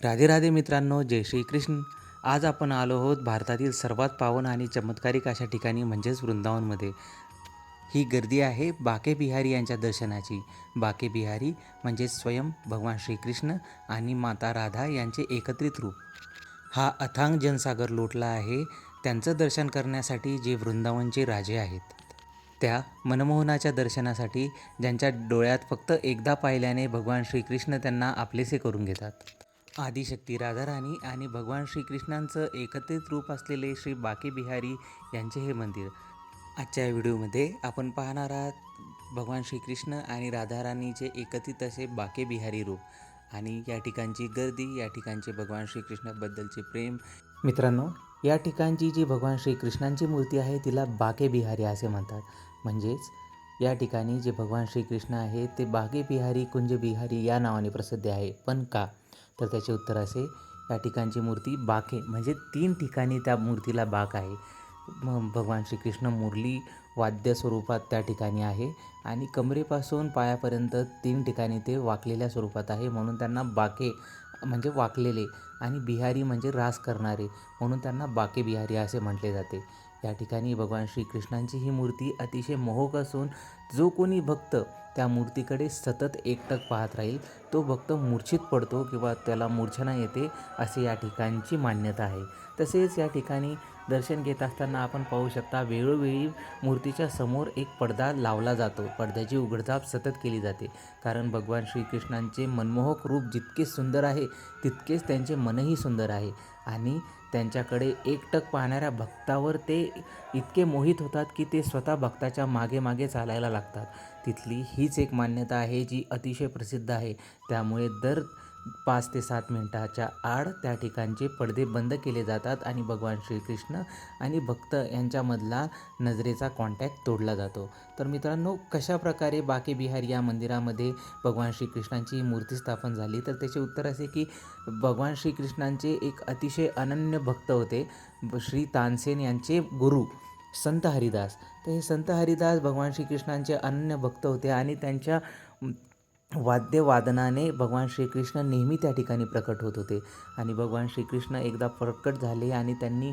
राधे राधे मित्रांनो, जय श्रीकृष्ण. आज आपण आलो आहोत भारतातील सर्वात पावन आणि चमत्कारिक अशा ठिकाणी म्हणजेच वृंदावनमध्ये. ही गर्दी आहे बाके बिहारी यांच्या दर्शनाची. बाके बिहारी म्हणजे स्वयं भगवान श्रीकृष्ण आणि माता राधा यांचे एकत्रित रूप. हा अथांग जनसागर लोटला आहे त्यांचं दर्शन करण्यासाठी जे वृंदावनचे राजे आहेत. त्या मनमोहनाच्या दर्शनासाठी ज्यांच्या डोळ्यात फक्त एकदा पाहिल्याने भगवान श्रीकृष्ण त्यांना आपलेसे करून घेतात. आदिशक्ती राधाराणी आणि भगवान श्रीकृष्णांचं एकत्रित रूप असलेले श्री बाके बिहारी यांचे हे मंदिर. आजच्या व्हिडिओमध्ये आपण पाहणार आहात भगवान श्रीकृष्ण आणि राधाराणीचे एकत्रित असे बाके बिहारी रूप आणि या ठिकाणची गर्दी, या ठिकाणचे भगवान श्रीकृष्णाबद्दलचे प्रेम. मित्रांनो, या ठिकाणची जी भगवान श्रीकृष्णांची मूर्ती आहे तिला बाके बिहारी असे म्हणतात. म्हणजेच या ठिकाणी जे भगवान श्रीकृष्ण आहे ते बाके बिहारी कुंज बिहारी या नावाने प्रसिद्ध आहे. पण का? तर त्याचे उत्तर असे, या ठिकाणची मूर्ती बाके म्हणजे 3 ठिकाणी त्या मूर्तीला बाक आहे. भगवान श्रीकृष्ण मुरली वाद्य स्वरूपात त्या ठिकाणी आहे आणि कमरेपासून पायापर्यंत 3 ठिकाणी ते वाकलेल्या स्वरूपात आहे, म्हणून त्यांना बाके म्हणजे वाकलेले आणि बिहारी म्हणजे रास करणारे, म्हणून त्यांना बाके बिहारी असे म्हटले जाते. या ठिकाणी भगवान श्रीकृष्णांची ही मूर्ती अतिशय मोहक असून जो कोणी भक्त त्या मूर्तीकडे सतत एकटक पाहत राहील तो भक्त मूर्छित पडतो किंवा त्याला मूर्छना येते असे या ठिकाणची मान्यता आहे. तसेच या ठिकाणी दर्शन घेत असताना आपण पाहू शकता वेळोवेळी मूर्तीच्या समोर एक पडदा लावला जातो. पडद्याची उघडझाप सतत केली जाते, कारण भगवान श्रीकृष्णांचे मनमोहक रूप जितके सुंदर आहे तितकेच त्यांचे मनही सुंदर आहे आणि त्यांच्याकडे एकटक पाहणाऱ्या भक्तावर ते इतके मोहित होतात की ते स्वतः भक्ताच्या मागे मागे चालायला लागतात. तिथली हीच एक मान्यता आहे जी अतिशय प्रसिद्ध आहे. त्यामुळे दर 5 ते 7 मिनिटाच्या आड त्या ठिकाणचे पडदे बंद केले जातात आणि भगवान श्रीकृष्ण आणि भक्त यांच्यामधला नजरेचा कॉन्टॅक्ट तोडला जातो. तर मित्रांनो, कशाप्रकारे बाके बिहारी या मंदिरामध्ये भगवान श्रीकृष्णांची मूर्ती स्थापन झाली? तर त्याचे उत्तर असे की भगवान श्रीकृष्णांचे एक अतिशय अनन्य भक्त होते, श्री तानसेन यांचे गुरु संत हरिदास. तर हे संत हरिदास भगवान श्रीकृष्णांचे अनन्य भक्त होते आणि त्यांच्या वाद्यवादनाने भगवान श्रीकृष्ण नेहमी त्या ठिकाणी प्रकट होत होते. आणि भगवान श्रीकृष्ण एकदा प्रकट झाले आणि त्यांनी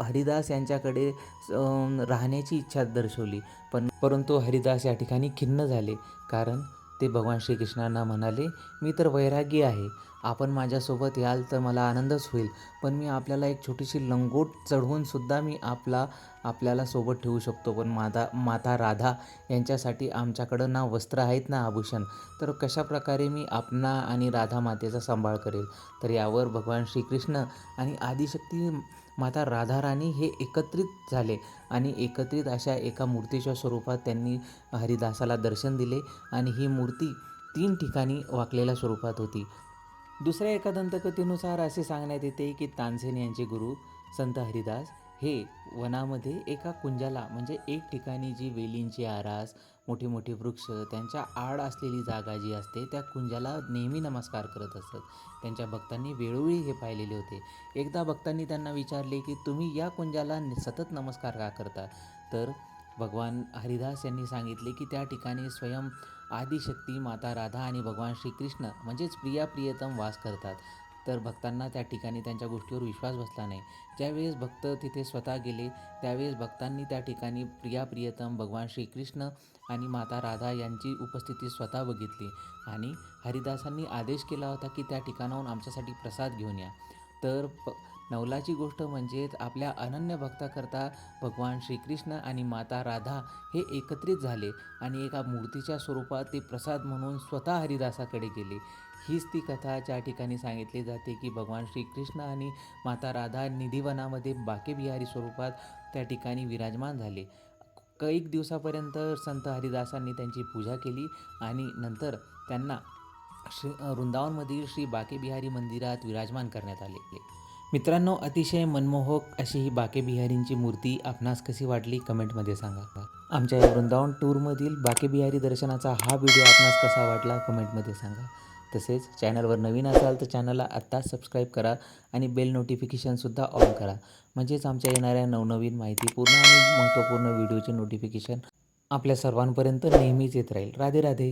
हरिदास यांच्याकडे राहण्याची इच्छा दर्शवली. परंतु हरिदास या ठिकाणी खिन्न झाले, कारण ते भगवान श्रीकृष्णांना म्हणाले, मी तर वैरागी आहे, आपण माझ्यासोबत याल तर मला आनंदच होईल, पण मी आपल्याला एक छोटीशी लंगोट चढवूनसुद्धा मी आपल्याला सोबत ठेवू शकतो, पण माता राधा यांच्यासाठी आमच्याकडं ना वस्त्र आहेत ना आभूषण, तर कशाप्रकारे मी आपणा आणि राधा मातेचा सांभाळ करेल? तर यावर भगवान श्रीकृष्ण आणि आदिशक्ती माता राधाराणी हे एकत्रित झाले आणि एकत्रित अशा एका मूर्तीच्या स्वरूपात त्यांनी हरिदासाला दर्शन दिले आणि ही मूर्ती 3 ठिकाणी वाकलेल्या स्वरूपात होती. दुसऱ्या एका दंतकथेनुसार असे सांगण्यात येते की तानसेन यांचे गुरु संत हरिदास हे वनामध्ये एका कुंजाला म्हणजे एक ठिकाणी जी वेलींची आरास, मोठे मोठे वृक्ष, त्यांच्या आड असलेली जागा जी असते त्या कुंजाला नेहमी नमस्कार करत असत. त्यांच्या भक्तांनी वेळोवेळी हे पाहिलेले होते. एकदा भक्तांनी त्यांना विचारले की तुम्ही या कुंजाला सतत नमस्कार का करता? तर भगवान हरिदास यांनी सांगितले की त्या ठिकाणी स्वयं आदिशक्ती माता राधा आणि भगवान श्रीकृष्ण म्हणजेच प्रियतम वास करतात. तर भक्तांना त्या ठिकाणी त्यांच्या गोष्टीवर विश्वास बसला नाही. ज्यावेळेस भक्त तिथे स्वतः गेले त्यावेळेस भक्तांनी त्या ठिकाणी प्रियतम भगवान श्रीकृष्ण आणि माता राधा यांची उपस्थिती स्वतः बघितली आणि हरिदासांनी आदेश केला होता की त्या ठिकाणाहून आमच्यासाठी प्रसाद घेऊन या. तर नवलाची गोष्ट म्हणजे आपल्या अनन्य भक्ताकरता भगवान श्रीकृष्ण आणि माता राधा हे एकत्रित झाले आणि एका मूर्तीच्या स्वरूपात ते प्रसाद म्हणून स्वतः हरिदासाकडे गेले. हीच ती कथा ज्या ठिकाणी सांगितली जाते की भगवान श्रीकृष्ण आणि माता राधा निधिवनामध्ये बाके बिहारी स्वरूपात त्या ठिकाणी विराजमान झाले. कैक दिवसापर्यंत संत हरिदासांनी त्यांची पूजा केली आणि नंतर त्यांना वृंदावनमधील श्री बाके बिहारी मंदिरात विराजमान करण्यात आले. मित्रांनो, अतिशय मनमोहक अशी ही बाके बिहारींची मूर्ती आपणास कशी वाटली कमेंटमध्ये सांगा. आमच्या या वृंदावन टूरमधील बाके बिहारी दर्शनाचा हा व्हिडिओ आपणास कसा वाटला कमेंटमध्ये सांगा. तसेच चॅनलवर नवीन असाल तर चॅनलला आत्ताच सबस्क्राईब करा आणि बेल नोटिफिकेशनसुद्धा ऑन करा, म्हणजेच आमच्या येणाऱ्या नवनवीन माहितीपूर्ण आणि महत्त्वपूर्ण व्हिडिओचे नोटिफिकेशन आपल्या सर्वांपर्यंत नेहमीच येत राहील. राधे राधे.